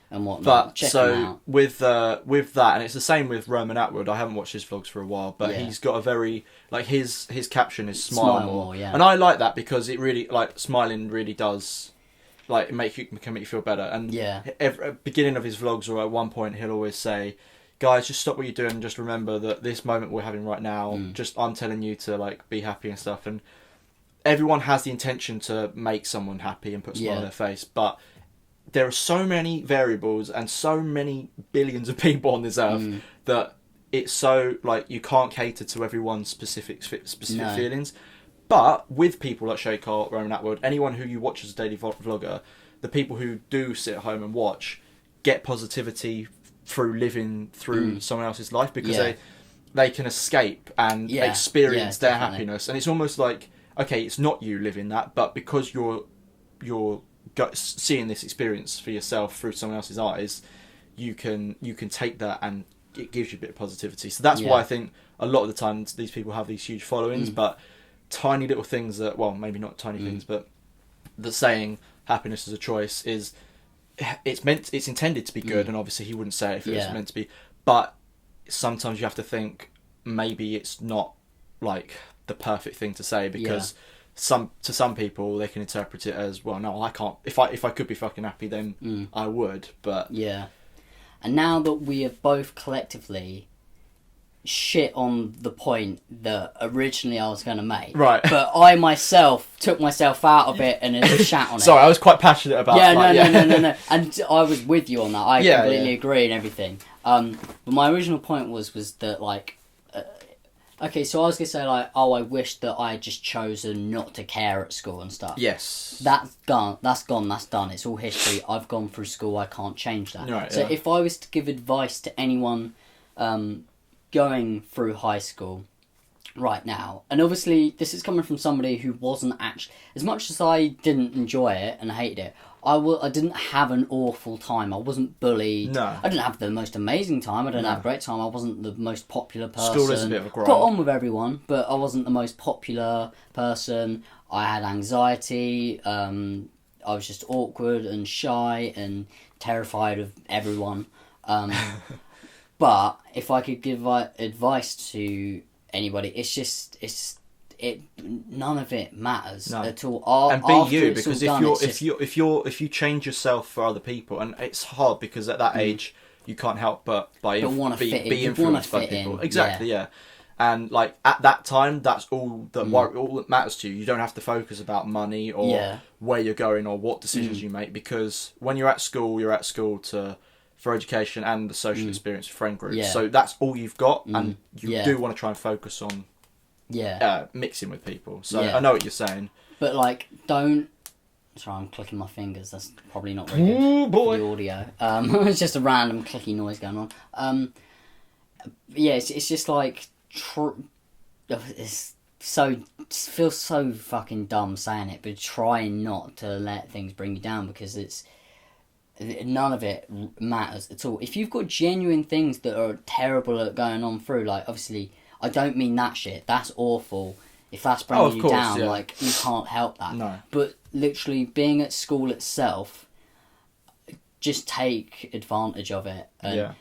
and whatnot. But check him out. with that, and it's the same with Roman Atwood. I haven't watched his vlogs for a while, but he's got a very like his caption is smile more, and I like that because it really like smiling really does like can make you feel better. And at beginning of his vlogs or at one point he'll always say, guys, just stop what you're doing and just remember that this moment we're having right now, just I'm telling you to like be happy and stuff. And everyone has the intention to make someone happy and put a smile on their face, but there are so many variables and so many billions of people on this earth that it's so like you can't cater to everyone's specific feelings. But with people like Shay Carl, Roman Atwood, anyone who you watch as a daily vlogger, the people who do sit at home and watch get positivity through living through someone else's life because they can escape and experience their happiness. And it's almost like, okay, it's not you living that, but because you're seeing this experience for yourself through someone else's eyes, you can take that and it gives you a bit of positivity. So that's why I think a lot of the time these people have these huge followings, but tiny little things that, well, maybe not tiny things, but the saying happiness is a choice is it's intended to be good, and obviously he wouldn't say it if it was meant to be, but sometimes you have to think maybe it's not like the perfect thing to say, because some people they can interpret it as, well, no, I can't. If I could be fucking happy, then I would. But yeah. And now that we have both collectively shit on the point that originally I was going to make, right? But I myself took myself out of it and just shat on it. Sorry, I was quite passionate about. Yeah, no. And I was with you on that. I completely agree and everything. But my original point was that like, okay, so I was gonna say like, oh, I wish that I had just chosen not to care at school and stuff. Yes. That's done. That's gone. That's done. It's all history. I've gone through school. I can't change that. Right, so if I was to give advice to anyone going through high school right now, and obviously this is coming from somebody who wasn't actually, as much as I didn't enjoy it and hated it, I didn't have an awful time. I wasn't bullied. No. I didn't have the most amazing time. I didn't have a great time. I wasn't the most popular person. School is a bit of a grind. Got on with everyone, but I wasn't the most popular person. I had anxiety. I was just awkward and shy and terrified of everyone. But if I could give advice to anybody, none of it matters at all. And be you, because if you change yourself for other people, and it's hard because at that age you can't help but be influenced by people. Exactly, yeah. And like at that time, that's all that matters to you. You don't have to focus about money or where you're going or what decisions you make, because when you're at school for education and the social experience of friend groups. Yeah. So that's all you've got, and you do want to try and focus on mixing with people. So I know what you're saying. But like, don't... Sorry, I'm clicking my fingers. That's probably not very good for the audio. It's just a random clicky noise going on. It's just like... it feels so fucking dumb saying it, but trying not to let things bring you down, because none of it matters at all. If you've got genuine things that are terrible at going on through, like, obviously, I don't mean that shit. That's awful. If that's bringing you down, like, you can't help that. No. But literally, being at school itself, just take advantage of it. And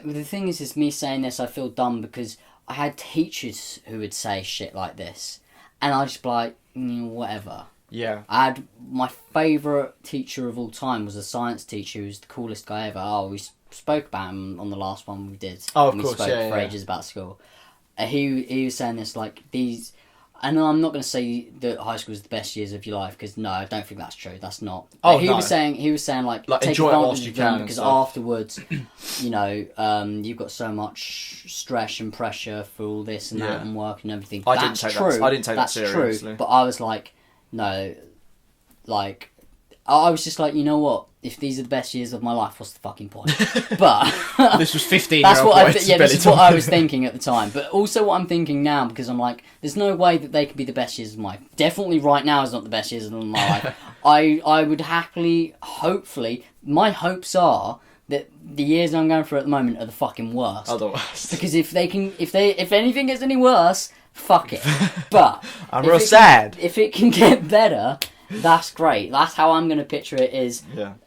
the thing is me saying this, I feel dumb because I had teachers who would say shit like this, and I'd just be like, whatever. Yeah. I had my favourite teacher of all time was a science teacher who was the coolest guy ever. Oh, we spoke about him on the last one we did. Oh, of course, we spoke for ages about school. He was saying this, like, these... And I'm not going to say that high school is the best years of your life, because no, I don't think that's true. That's not. He was saying like take enjoy it whilst you can, because afterwards, you've got so much stress and pressure for all this and that and work and everything. I didn't take that seriously. True, but I was like, no, like, I was just like, you know what? If these are the best years of my life, what's the fucking point? But this was 15. That's what this is what I was thinking at the time. But also what I'm thinking now, because I'm like, there's no way that they could be the best years of my life. Definitely right now is not the best years of my life. I would happily, hopefully, my hopes are that the years I'm going through at the moment are the fucking worst. Oh, the worst. Because if anything gets any worse, fuck it. But I'm real sad. If it can get better, that's great. That's how I'm going to picture it.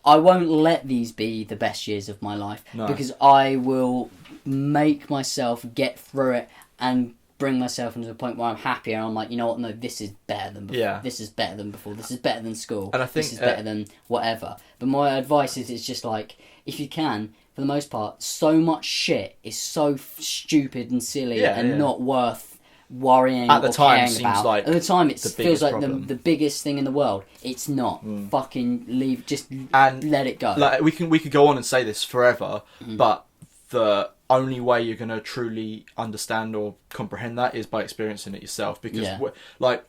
I won't let these be the best years of my life, because I will make myself get through it and bring myself into a point where I'm happy and I'm like, you know what, no, this is better than before. Yeah. This is better than before. This is better than school. And I think this is better than whatever. But my advice is, it's just like, if you can, for the most part, so much shit is so stupid and silly not worth worrying at the or time caring seems about. like at the time it feels like problem. the biggest thing in the world. It's not. Fucking leave, just and let it go. Like we could go on and say this forever, but the only way you're going to truly understand or comprehend that is by experiencing it yourself, because like,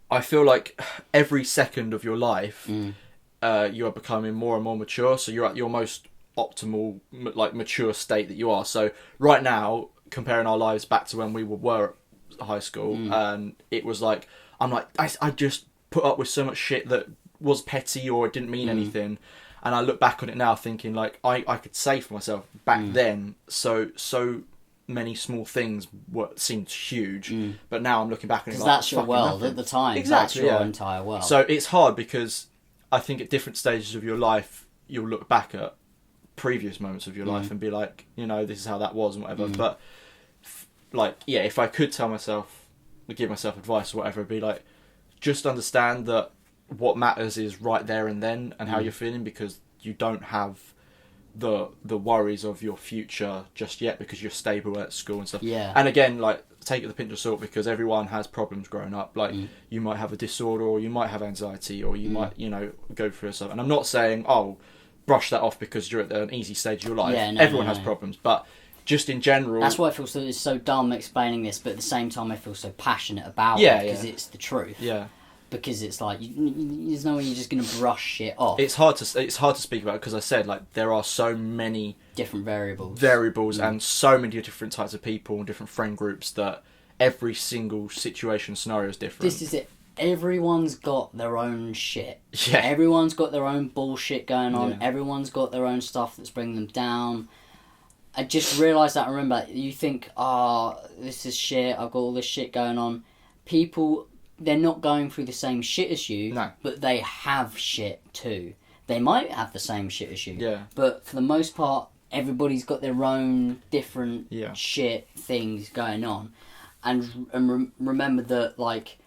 I feel like every second of your life you are becoming more and more mature, so you're at your most optimal, like, mature state that you are. So right now, comparing our lives back to when we were at high school, and it was like, I'm like, I just put up with so much shit that was petty or it didn't mean anything, and I look back on it now thinking, like, I could say for myself back then, so many small things seemed huge, but now I'm looking back on it like, that's your world at the time. Exactly, that's your entire world. So it's hard, because I think at different stages of your life you'll look back at previous moments of your life and be like, this is how that was and whatever. But like, yeah, if I could give myself advice or whatever, it'd be like, just understand that what matters is right there and then, and how you're feeling, because you don't have the worries of your future just yet, because you're stable at school and stuff. Yeah. And again, like, take it with a pinch of salt, because everyone has problems growing up. Like, you might have a disorder, or you might have anxiety, or you might, you know, go through stuff. And I'm not saying, oh, brush that off because you're at an easy stage of your life. Yeah, everyone has problems, but just in general. That's why I feel it's so dumb explaining this, but at the same time I feel so passionate about Yeah, it, because it's the truth. Yeah. Because it's like, there's no way you're just going to brush shit off. It's hard to speak about, because I said, like, there are so many different variables and so many different types of people and different friend groups that every single situation scenario is different. This is it. Everyone's got their own shit. Yeah. Everyone's got their own bullshit going on. Yeah. Everyone's got their own stuff that's bringing them down. I just realised that. I remember, you think, this is shit, I've got all this shit going on. People, they're not going through the same shit as you, No. but they have shit too. They might have the same shit as you, Yeah. but for the most part, everybody's got their own different Yeah. shit things going on. And remember that, like,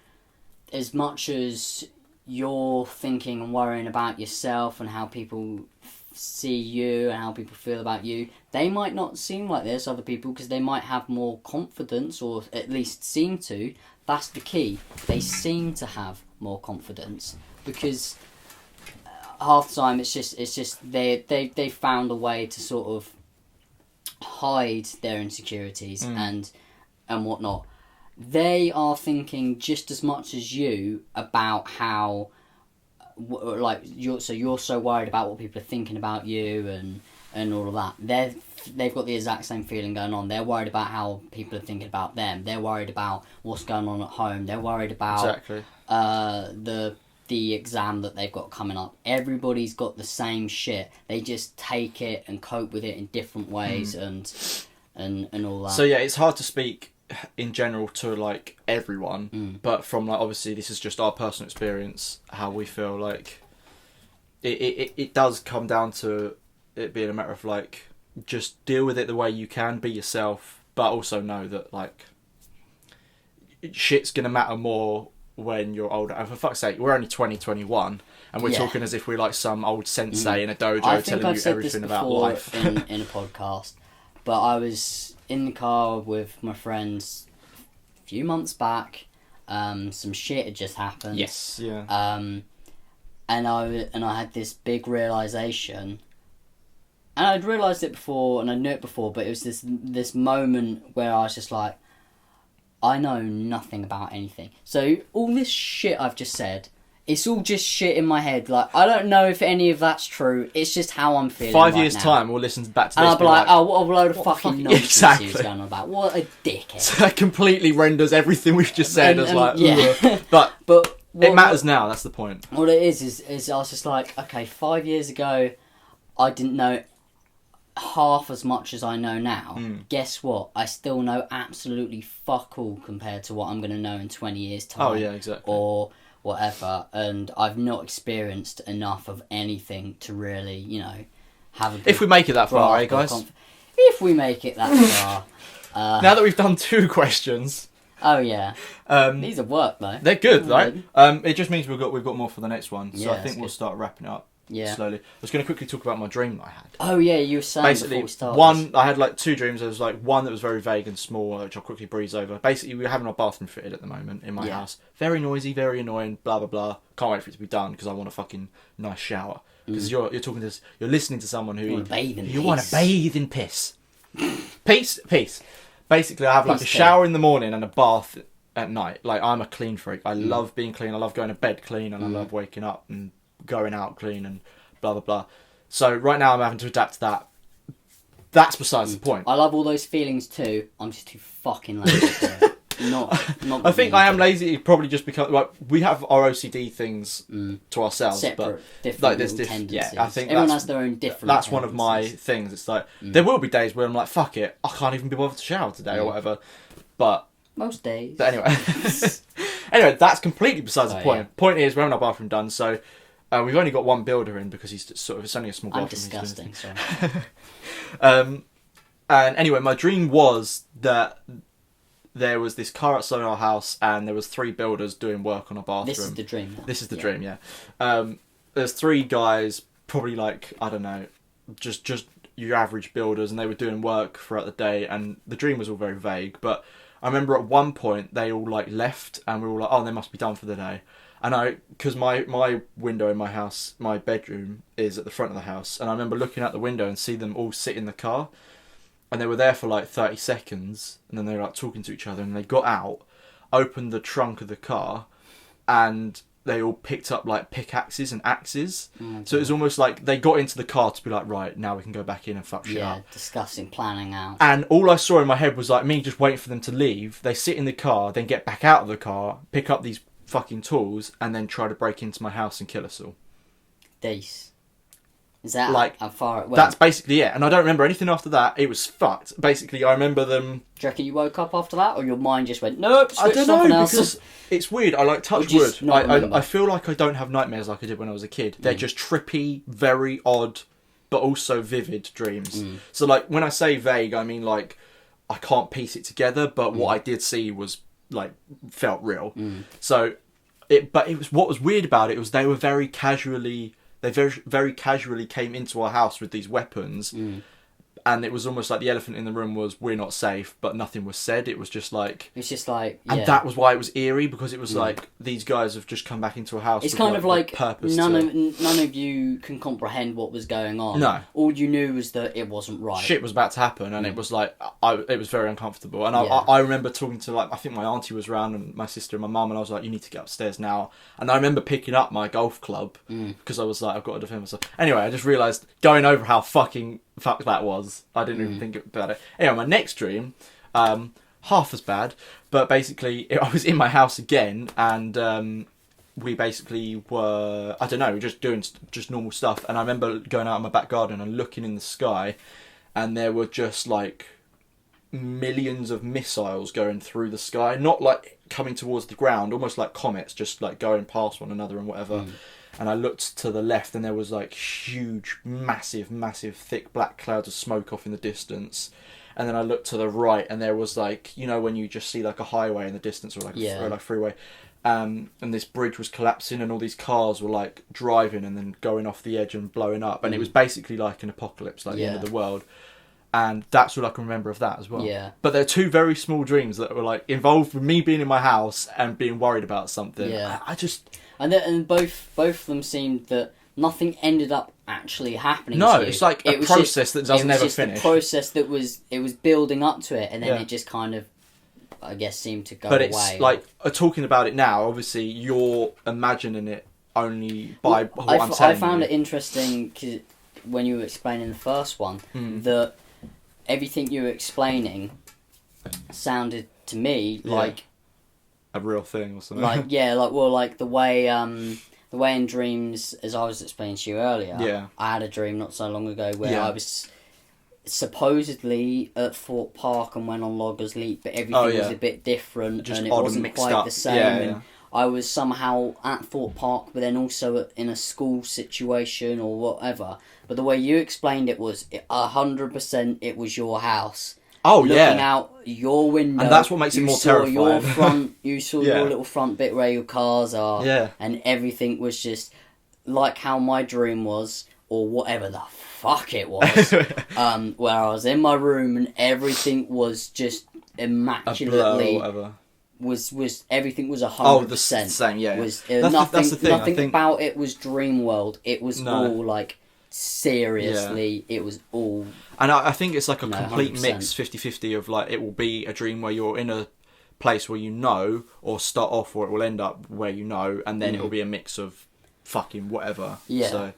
as much as you're thinking and worrying about yourself and how people see you and how people feel about you, they might not seem like this, other people, because they might have more confidence, or at least seem to. That's the key. They seem to have more confidence, because half the time it's just they found a way to sort of hide their insecurities and whatnot. They are thinking just as much as you about how, like, you're so worried about what people are thinking about you and all of that. They've got the exact same feeling going on. They're worried about how people are thinking about them. They're worried about what's going on at home. They're worried about the exam that they've got coming up. Everybody's got the same shit. They just take it and cope with it in different ways and all that. So yeah, it's hard to speak in general to, like, everyone, but from, like, obviously this is just our personal experience, how we feel. Like, it does come down to it being a matter of, like, just deal with it the way you can, be yourself, but also know that, like, shit's gonna matter more when you're older. And for fuck's sake, we're only 2021, and we're talking as if we're like some old sensei in a dojo telling you everything about life. in a podcast, but I was in the car with my friends a few months back. Some shit had just happened. Yes, yeah. And I had this big realization, and I'd realized it before, and I knew it before, but it was this moment where I was just like, I know nothing about anything. So all this shit I've just said, it's all just shit in my head. Like, I don't know if any of that's true. It's just how I'm feeling. 5 right years now. time, we'll listen back to this. And I'll be like, oh, what a load of fucking nonsense exactly. he was going on about. What a dickhead. So that completely renders everything we've just said as like, yeah. but it matters what, now. That's the point. What it is I was just like, okay, 5 years ago, I didn't know half as much as I know now. Guess what? I still know absolutely fuck all compared to what I'm going to know in 20 years' time. Oh yeah, exactly. Or whatever, and I've not experienced enough of anything to really, have a. If we make it that far, eh, guys? If we make it that far. Now that we've done 2 questions. Oh yeah. These have worked though. They're good, right? It just means we've got more for the next one. So I think we'll start wrapping it up. Yeah. Slowly. I was going to quickly talk about my dream that I had. Oh yeah, you were saying basically, before we started. I had like 2 dreams. There was like one that was very vague and small, which I'll quickly breeze over. Basically, we're having our bathroom fitted at the moment in my house. Very noisy, very annoying, blah, blah, blah. Can't wait for it to be done because I want a fucking nice shower. Because you're listening to someone who you want to bathe in piss. Peace. Basically, I have like a shower in the morning and a bath at night. Like, I'm a clean freak. I love being clean. I love going to bed clean, and I love waking up and going out clean and blah blah blah. So right now I'm having to adapt to that. That's besides the point. I love all those feelings too. I'm just too fucking lazy for it. Not I think I am lazy probably just because, like, we have our OCD things to ourselves, separate, but different like there's tendencies. I think everyone has their own different. That's one of my things. It's like there will be days where I'm like, fuck it, I can't even be bothered to shower today or whatever. But most days. But anyway, that's completely besides the point. Yeah. Point is, we're having our bathroom done, so we've only got one builder in because he's it's only a small bathroom. I'm disgusting. Sorry. And anyway, my dream was that there was this car outside our house, and there was 3 builders doing work on a bathroom. This is the dream. Now. This is the dream, yeah. There's 3 guys, probably like, I don't know, just your average builders, and they were doing work throughout the day, and the dream was all very vague, but I remember at one point they all like left, and we were all like, oh, they must be done for the day. And because my window in my house, my bedroom, is at the front of the house, and I remember looking out the window and see them all sit in the car, and they were there for like 30 seconds, and then they were like talking to each other, and they got out, opened the trunk of the car, and they all picked up like pickaxes and axes. So it was almost like they got into the car to be like, right, now we can go back in and fuck shit up. Yeah, discussing, planning out. And all I saw in my head was like me just waiting for them to leave. They sit in the car, then get back out of the car, pick up these fucking tools, and then try to break into my house and kill us all. Dace. Is that like how far it went? That's basically it. And I don't remember anything after that. It was fucked. Basically, I remember them. Do you reckon you woke up after that, or your mind just went, nope, I don't know, else? because it's weird. I like touch wood. I feel like I don't have nightmares like I did when I was a kid. They're just trippy, very odd, but also vivid dreams. So like when I say vague, I mean like I can't piece it together, but what I did see was like felt real. So but it was, what was weird about it was they were very casually came into our house with these weapons, and it was almost like the elephant in the room was, we're not safe, but nothing was said. It was just like... It's just like... Yeah. And that was why it was eerie, because it was like, these guys have just come back into a house. It's with kind of like purpose none of you can comprehend what was going on. No. All you knew was that it wasn't right. Shit was about to happen, and it was like... it was very uncomfortable. And I remember talking to, like, I think my auntie was around, and my sister and my mum, and I was like, you need to get upstairs now. And I remember picking up my golf club, because I was like, I've got to defend myself. Anyway, I just realised, going over how fucking fuck that was, I didn't even think about it. Anyway, my next dream, half as bad, but basically I was in my house again, and we basically were, I don't know, just doing just normal stuff, and I remember going out in my back garden and looking in the sky, and there were just like millions of missiles going through the sky, not like coming towards the ground, almost like comets, just like going past one another and whatever. And I looked to the left, and there was like huge, massive, thick black clouds of smoke off in the distance. And then I looked to the right, and there was like, you know, when you just see like a highway in the distance, or like a freeway, and this bridge was collapsing, and all these cars were like driving and then going off the edge and blowing up, and it was basically like an apocalypse, like the end of the world. And that's all I can remember of that as well. Yeah. But they're 2 very small dreams that were like involved with me being in my house and being worried about something. Yeah. I just... And both of them seemed that nothing ended up actually happening. No, to you. it's like a process that doesn't ever finish. It was just a process that was building up to it, and then it just kind of, I guess, seemed to go away. But it's like, talking about it now, obviously you're imagining it only by what I'm saying. I found it interesting, cause when you were explaining the first one, that everything you were explaining sounded to me like a real thing or something. Like like the way in dreams, as I was explaining to you earlier. Yeah. I had a dream not so long ago where I was supposedly at Thorpe Park and went on Loggers Leap, but everything was a bit different, just and it wasn't quite up. the same. And I was somehow at Thorpe Park, but then also in a school situation or whatever. But the way you explained it was 100% it was your house. Oh, looking out your window, and that's what makes it more terrifying. You saw your little front bit where your cars are, and everything was just like how my dream was, or whatever the fuck it was. Where I was in my room and everything was just immaculately. A blur or whatever. Was everything was 100%. The same, yeah. That's the thing. Nothing about it was dream world. It was all like. Seriously, it was all... And I think it's like a complete 100%. mix, 50-50 of like, it will be a dream where you're in a place where you know, or start off, or it will end up where you know, and then it will be a mix of fucking whatever. Yeah. So,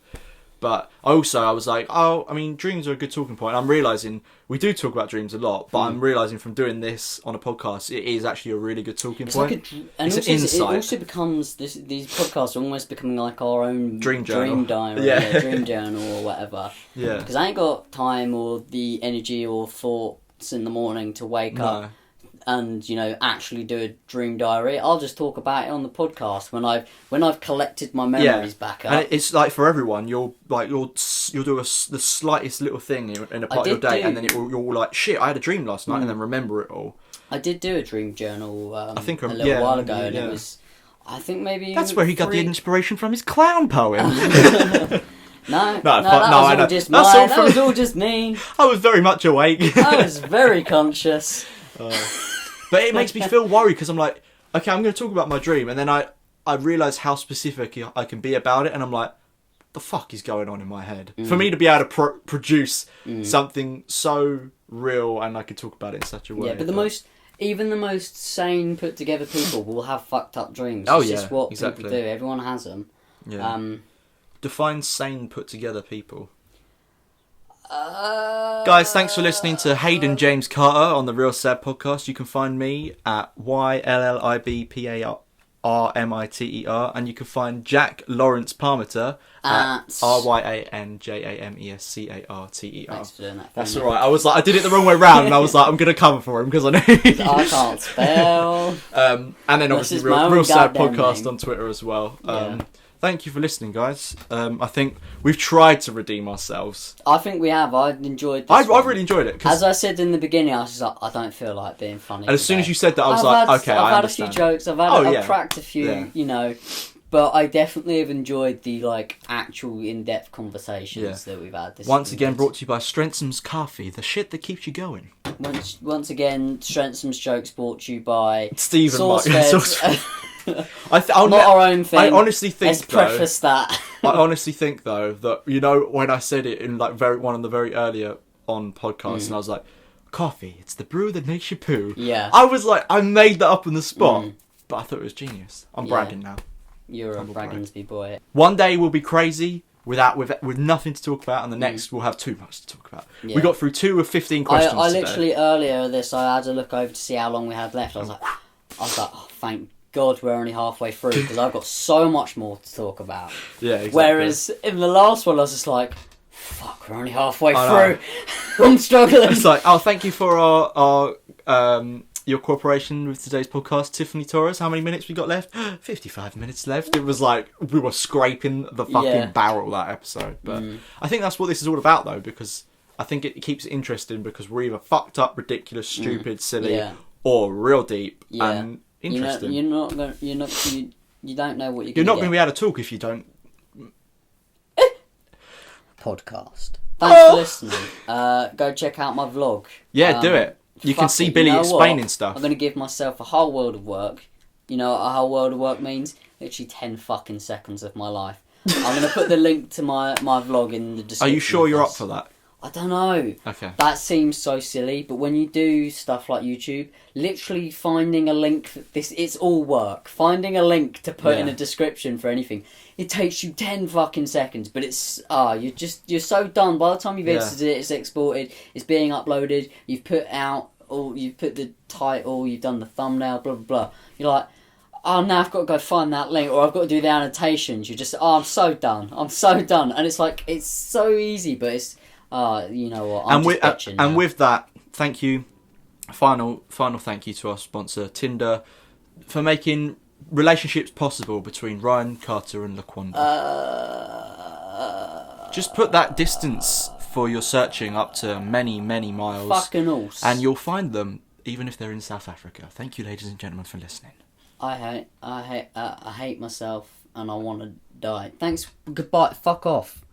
but also I was like, oh, I mean, dreams are a good talking point. I'm realising we do talk about dreams a lot, but I'm realising from doing this on a podcast, it is actually a really good talking point. It's an insight. It also becomes, these podcasts are almost becoming like our own dream diary, dream journal or whatever. Yeah. Because I ain't got time or the energy or thoughts in the morning to wake up and, you know, actually do a dream diary. I'll just talk about it on the podcast when I've collected my memories back up. And it's like for everyone, you'll do the slightest little thing in a part of your day, and then you're like, shit, I had a dream last night, and then remember it all. I did do a dream journal I think a little while ago, and it was, I think maybe... That's where he got the inspiration from his clown poem. No, that was all just mine. That was all just me. I was very much awake. I was very conscious. But it makes me feel worried because I'm like, okay, I'm going to talk about my dream, and then I realise how specific I can be about it, and I'm like, the fuck is going on in my head? For me to be able to produce something so real, and I could talk about it in such a way. Yeah, but even the most sane, put together people will have fucked up dreams. Oh, it's yeah, just what exactly. people do. Everyone has them. Yeah. Define sane, put together people. Guys, thanks for listening to Hayden James Carter on the Real Sad Podcast. You can find me at YLLIBPARMITER, and you can find Jack Lawrence Parmiter at RYANJAMESCARTER. Thanks for doing that. That's alright. I was like, I did it the wrong way round, and I was like, I'm going to cover for him because I know. I can't spell. And then obviously Real Sad Podcast on Twitter as well. Thank you for listening, guys. I think we've tried to redeem ourselves. I think we have. I enjoyed this. I've really enjoyed it. As I said in the beginning, I was just like, I don't feel like being funny. And as soon as you said that, I was like, okay, I've I had understand. a few jokes. I've cracked a few, you know. But I definitely have enjoyed the actual in-depth conversations that we've had. Once again, brought to you by Strensom's Coffee, the shit that keeps you going. Once again, Strensom's jokes brought to you by Stephen SourceFed. Not our own thing. I honestly think. Let's preface that. I honestly think though that when I said it in one of the very earlier on podcasts, and I was like, "Coffee, it's the brew that makes you poo." Yeah. I was like, I made that up on the spot, but I thought it was genius. I'm bragging now. You're a Bragginsby boy. One day we'll be crazy with nothing to talk about, and the next we'll have too much to talk about. Yeah. We got through 2 of 15 questions. I literally earlier this, I had to look over to see how long we had left. I was like, oh, thank God we're only halfway through because I've got so much more to talk about. Yeah, exactly. Whereas in the last one, I was just like, fuck, we're only halfway through. I'm struggling. It's like, thank you for our your cooperation with today's podcast, Tiffany Torres. How many minutes we got left? 55 minutes left. It was like we were scraping the fucking barrel that episode. But I think that's what this is all about, though, because I think it keeps it interesting because we're either fucked up, ridiculous, stupid, silly, or real deep and interesting. You don't know what you're You're not going to be able to talk if you don't. Podcast. Thanks for listening. Go check out my vlog. Yeah, do it. You can see Billy explaining stuff. I'm going to give myself a whole world of work. You know what a whole world of work means? Literally 10 fucking seconds of my life. I'm going to put the link to my vlog in the description. Are you sure you're up for that? I don't know. Okay. That seems so silly, but when you do stuff like YouTube, literally finding a link, it's all work. Finding a link to put in a description for anything, it takes you 10 fucking seconds, but it's, you're so done. By the time you've edited it, it's exported, it's being uploaded, you've put the title, you've done the thumbnail, blah, blah, blah. You're like, oh, now I've got to go find that link, or I've got to do the annotations. You're just, I'm so done. And it's like, it's so easy, but it's, you know what, and with that, thank you. Final thank you to our sponsor, Tinder, for making relationships possible between Ryan, Carter and Laquanda. Just put that distance for your searching up to many, many miles. Fucking awesome. And you'll find them, even if they're in South Africa. Thank you, ladies and gentlemen, for listening. I hate myself and I want to die. Thanks, goodbye, fuck off.